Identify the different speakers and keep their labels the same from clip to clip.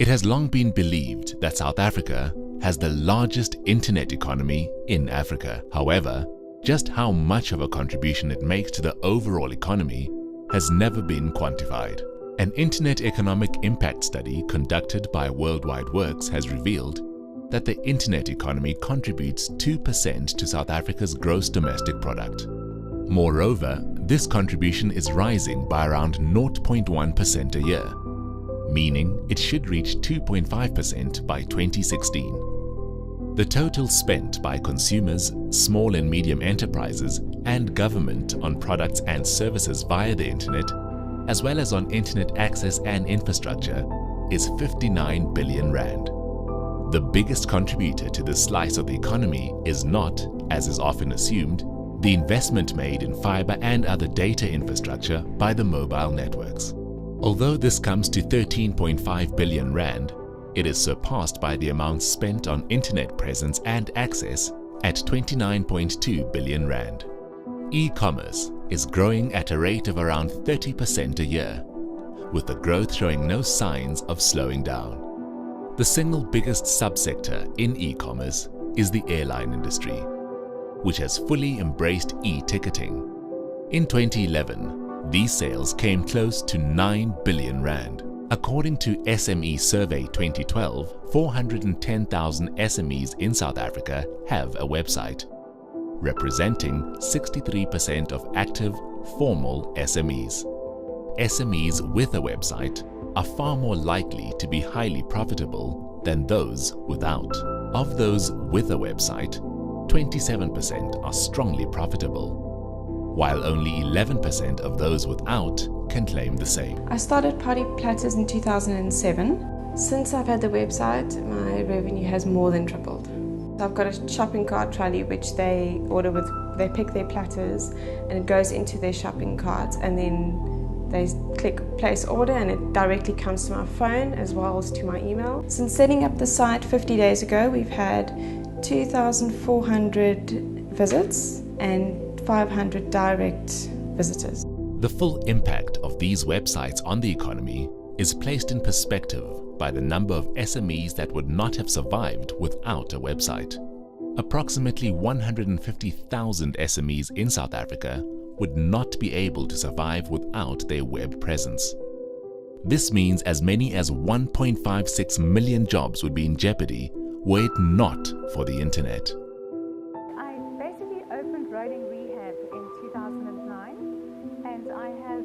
Speaker 1: It has long been believed that South Africa has the largest internet economy in Africa. However, just how much of a contribution it makes to the overall economy has never been quantified. An Internet Economic Impact study conducted by Worldwide Works has revealed that the internet economy contributes 2% to South Africa's gross domestic product. Moreover, this contribution is rising by around 0.1% a year, meaning it should reach 2.5% by 2016. The total spent by consumers, small and medium enterprises, and government on products and services via the internet, as well as on internet access and infrastructure, is 59 billion rand. The biggest contributor to this slice of the economy is not, as is often assumed, the investment made in fiber and other data infrastructure by the mobile networks. Although this comes to 13.5 billion rand, it is surpassed by the amount spent on internet presence and access at 29.2 billion rand. E-commerce is growing at a rate of around 30% a year, with the growth showing no signs of slowing down. The single biggest subsector in e-commerce is the airline industry, which has fully embraced e-ticketing. In 2011, these sales came close to 9 billion rand. According to SME Survey 2012, 410,000 SMEs in South Africa have a website, representing 63% of active formal SMEs. SMEs with a website are far more likely to be highly profitable than those without. Of those with a website, 27% are strongly profitable, while only 11% of those without can claim the same.
Speaker 2: I started Party Platters in 2007. Since I've had the website, my revenue has more than tripled. I've got a shopping cart trolley which they order with, they pick their platters and it goes into their shopping cart, and then they click place order and it directly comes to my phone as well as to my email. Since setting up the site 50 days ago, we've had 2,400 visits and 500 direct visitors.
Speaker 1: The full impact of these websites on the economy is placed in perspective by the number of SMEs that would not have survived without a website. Approximately 150,000 SMEs in South Africa would not be able to survive without their web presence. This means as many as 1.56 million jobs would be in jeopardy were it not for the internet.
Speaker 3: I basically opened Roading Rehab in 2009, and I have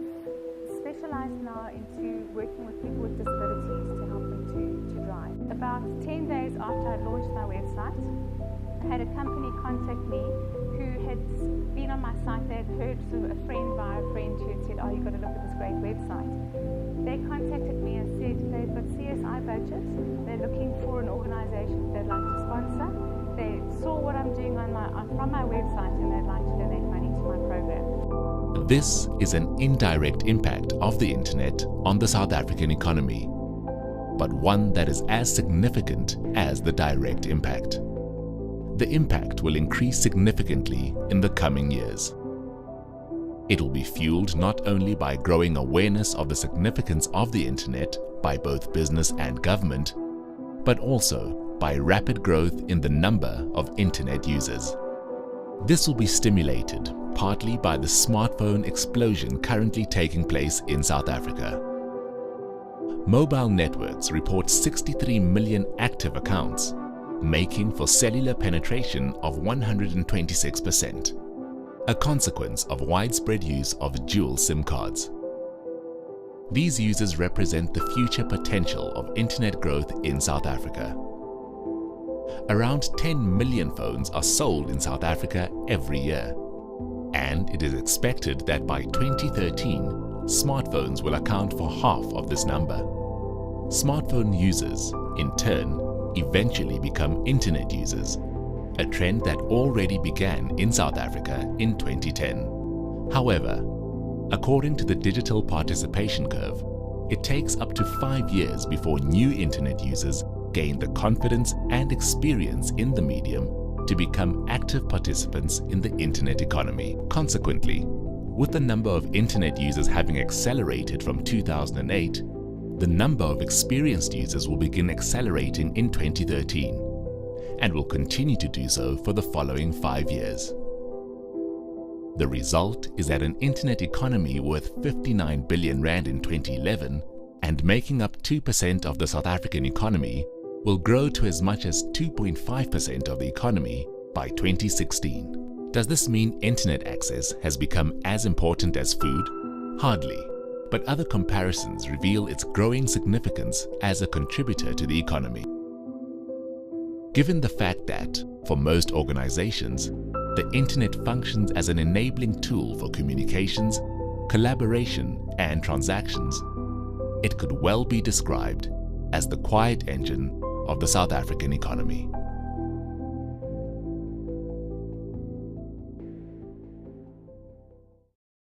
Speaker 3: specialized now into working with people with disabilities to help them to drive. About 10 days after I launched my website, I had a company contact me who had been on my site. They had heard sort of a friend via a friend who had said, "Oh, you've got to look at this great website." They contacted me and said they've got CSI budget, they're looking for an organization they'd like to sponsor. They saw what I'm doing from my website and they'd like to donate money to my program.
Speaker 1: This is an indirect impact of the internet on the South African economy, but one that is as significant as the direct impact. The impact will increase significantly in the coming years. It will be fueled not only by growing awareness of the significance of the internet by both business and government, but also by rapid growth in the number of internet users. This will be stimulated partly by the smartphone explosion currently taking place in South Africa. Mobile networks report 63 million active accounts, making for cellular penetration of 126%, a consequence of widespread use of dual SIM cards. These users represent the future potential of internet growth in South Africa. Around 10 million phones are sold in South Africa every year, and it is expected that by 2013, smartphones will account for half of this number. Smartphone users, in turn, eventually become internet users, a trend that already began in South Africa in 2010. However, according to the digital participation curve, it takes up to 5 years before new internet users gain the confidence and experience in the medium to become active participants in the internet economy. Consequently, with the number of internet users having accelerated from 2008, the number of experienced users will begin accelerating in 2013 and will continue to do so for the following 5 years. The result is that an internet economy worth 59 billion rand in 2011 and making up 2% of the South African economy will grow to as much as 2.5% of the economy by 2016. Does this mean internet access has become as important as food? Hardly, but other comparisons reveal its growing significance as a contributor to the economy. Given the fact that, for most organizations, the internet functions as an enabling tool for communications, collaboration, and transactions, it could well be described as the quiet engine of the South African economy.